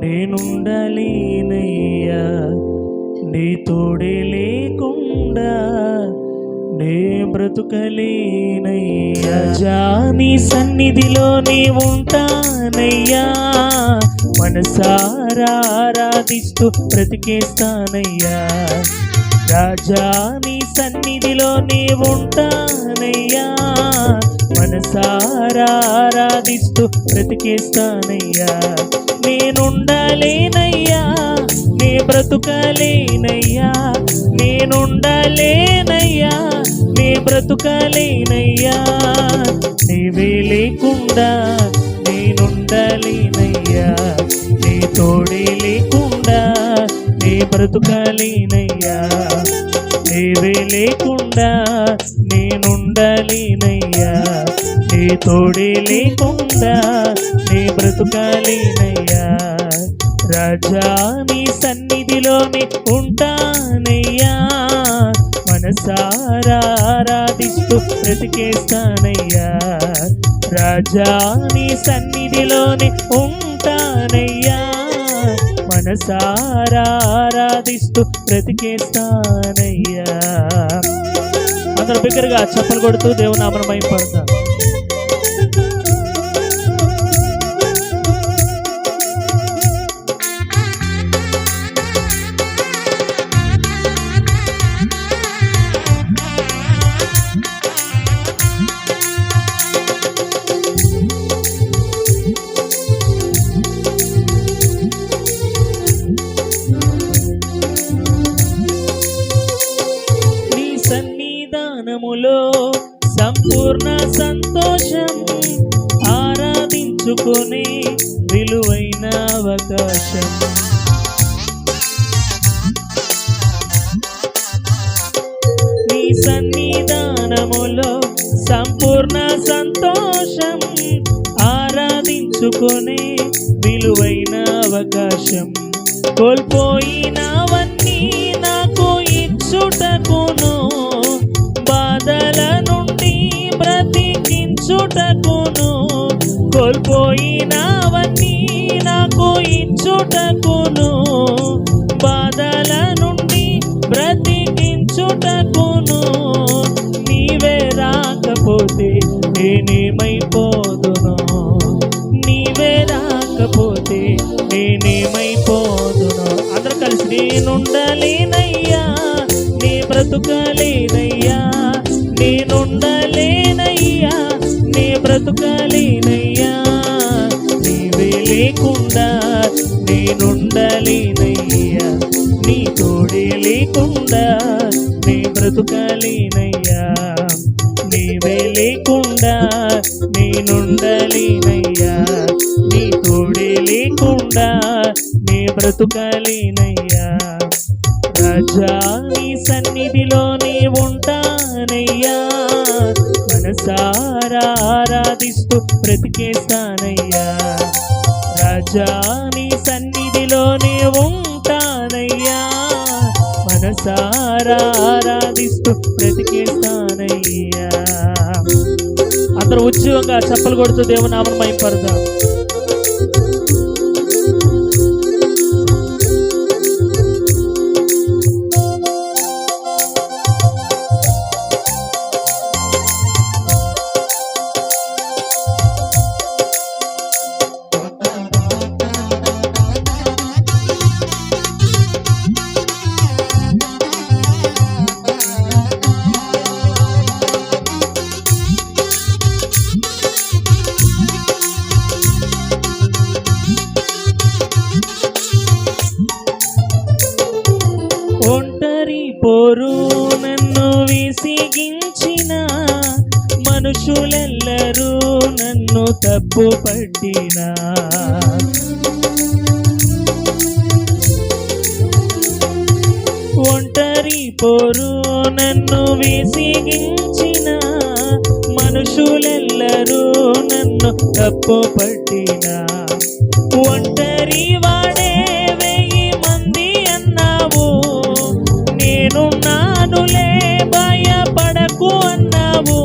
నేనుండలేనయ్యా, నీ తోడే లేకుండా నే బ్రతుకలేనయ్యా. నీ సన్నిధిలో నీ ఉంటానయ్యా, మనసారా ఆరాధిస్తూ బ్రతికేస్తానయ్యా. రాజా నీ సన్నిధిలో నీ ఉంటానయ్యా, మనసారా ఆరాధిస్తూ బ్రతికేస్తానయ్యా. నేనుండలేనయ్యా, నే బ్రతుకలేనయ్యా, నేనుండలేనయ్యా, నే బ్రతుకలేనయ్యా. నీవే లేకుండా నేనుండలేనయ్యా, నీ తోడే లేకుండా నే బ్రతుకలేనయ్యా. నీవే లేకుండా నేనుండలేనయ్యా, నీ తోడే లేకుండా నే బ్రతుకలేనయ్యా. రాజా నీ సన్నిధిలోనే ఉంటానయ్యా, మనసారా ఆరాధిస్తూ బ్రతికేస్తానయ్యా. రాజా నీ సన్నిధిలోనే ఉంటానయ్యా, మనసారా ఆరాధిస్తూ బ్రతికేస్తానయ్యా. అందరూ బిగ్గరగా చప్పలు కొడుతూ దేవుని నామమున మహిమపడతాం. సంపూర్ణ సంతోషం ఆరాధించుకునే విలువైన అవకాశం. నీ సన్నిధానములో సంపూర్ణ సంతోషం ఆరాధించుకునే విలువైన అవకాశం. కోల్పోయినవన్నీ నాకు ఇచ్చుటకును, బాధల నుండి బ్రతికించుటకును, కోల్పోయినవన్నీ నాకు ఇచ్చుటకును, బాధల నుండి బ్రతికించుటకును. నీవే రాకపోతే నేనేమైపోదును, నీవే రాకపోతే నేనేమైపోదును. అందరూ కలిసి నేనుండలేనయ్యా, నే బ్రతుకలేనయ్యా, నేనుండలేనయ్యా, నే బ్రతుకలేనయ్యా. నీవే లేకుండా నేనుండలేనయ్యా, నీ తోడే లేకుండా నే బ్రతుకలేనయ్యా. నీవే లేకుండా నేనుండలేనయ్యా, నీ తోడే లేకుండా నే బ్రతుకలేనయ్యా. రాజా నీ సన్నిధిలో నీ ఉంటానయ్యా, మనసారా ఆరాధిస్తూ బ్రతికేస్తానయ్యా. రాజా నీ సన్నిధిలో నీ ఉంటానయ్యా, మనసారా ఆరాధిస్తూ బ్రతికేస్తానయ్యా. అందరూ ఉద్యోగంగా చప్పలు కొడుతూ దేవుని నామమున మహిమపడదాం. ఒంటరి పోరు నన్ను విసిగించిన, మనుషులెల్లరూ నన్ను తప్పు పట్టిన, ఒంటరి పోరు నన్ను విసిగించిన, మనుషులెల్లరూ నన్ను తప్పు పట్టిన, ఒంటరి వాడే వెయ్యి మంది అన్నావు, నేనున్నానులే భయపడకు అన్నావు.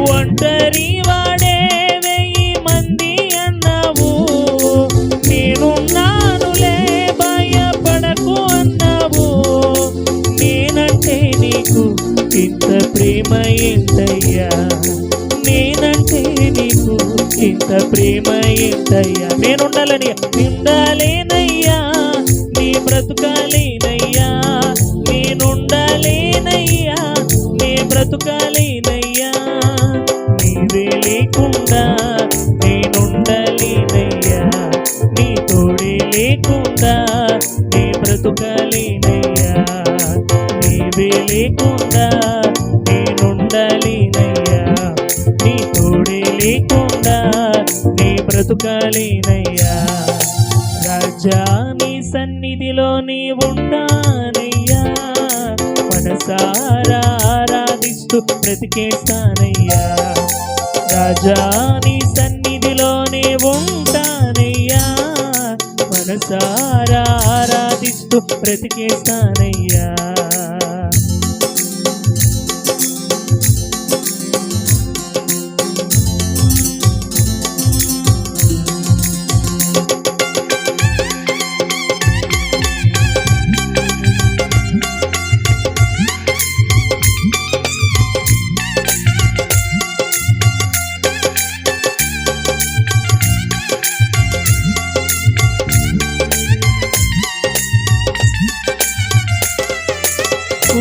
ఒంటరి వాడే వెయ్యి మంది అన్నావు, నేనున్నా ప్రేమ ఏంటయ్యా, నేనంటే నీకు ఇంత ప్రేమ ఏంటయ్యా. నేనుండాలని ఉండాలేనయ్యా, నీ బ్రతుకాలేనయ్యా, నేనుండాలేనయ్యా, నీ బ్రతుకాలేనయ్యా. నీవే లేకుండా నేనుండలేనయ్యా, నీ తోడే లేకుండా నీ బ్రతుకాలేనయ్యా. నీవే లేకుండా నేనుండలేనయ్యా, నీ తోడే లేకుండా నీ బ్రతుకాలేనయ్యా. రాజా నీ సన్నిధిలో నీ ఉంటానయ్యా, మనసారా ఆరాధిస్తూ బ్రతికేస్తానయ్యా. రాజా నీ సన్నిధిలోనే ఉంటానయ్యా, మనసారా ఆరాధిస్తూ బ్రతికేస్తానయ్యా.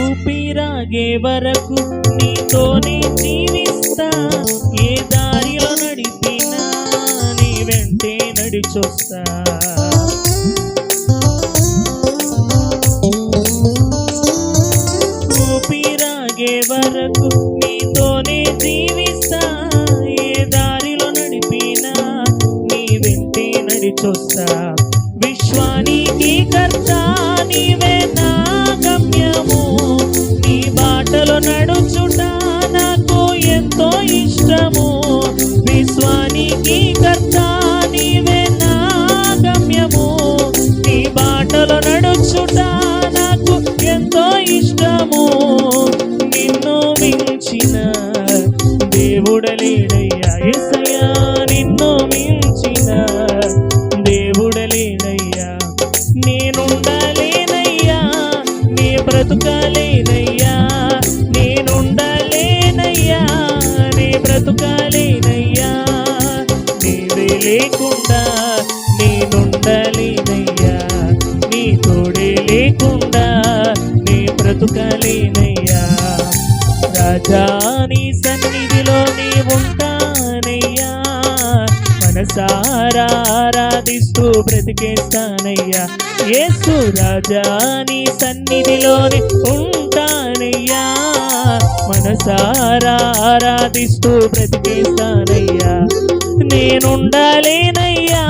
ఊపిరాగే వరకు నీతోనే జీవిస్తా, ఏ దారిలో నడిపినా నీ వెంటే నడిచొస్తా. ఊపిరాగే వరకు నీతోనే జీవిస్తా, ఏ దారిలో నడిపినా నీ వెంటే నడిచొస్తా. విశ్వానికి కర్త నీవే నా గమ్యము, నీ బాటలో నడుచుట నాకు ఎంతో ఇష్టము. విశ్వానికి కర్త నీవే నా గమ్యము, నీ బాటలో నడుచుట నాకు ఎంతో ఇష్టము. నిన్ను మించిన దేవుడలేడయ్యా యేసయ్యా, నిన్ను మించిన దేవుడలేడయ్యా. నేనుండలేనయ్యా, నీ బ్రతుకాలేనయ్యా, నేనుండలేనయ్యా, నీ బ్రతుకాలేనయ్యా. నీవే లేకుండా నేనుండలేనయ్యా, నీ తోడే లేకుండా నీ బ్రతుకాలేనయ్యా. రాజా నీ సన్నిధిలో నీ ఉంటానయ్యా, మనసారా ఆరాధిస్తూ బ్రతికేస్తానయ్యా. యేసు రాజా నీ సన్నిధిలోని ఉంటానయ్యా, మనసారా ఆరాధిస్తూ బ్రతికేస్తానయ్యా. నేనుండాలేనయ్యా,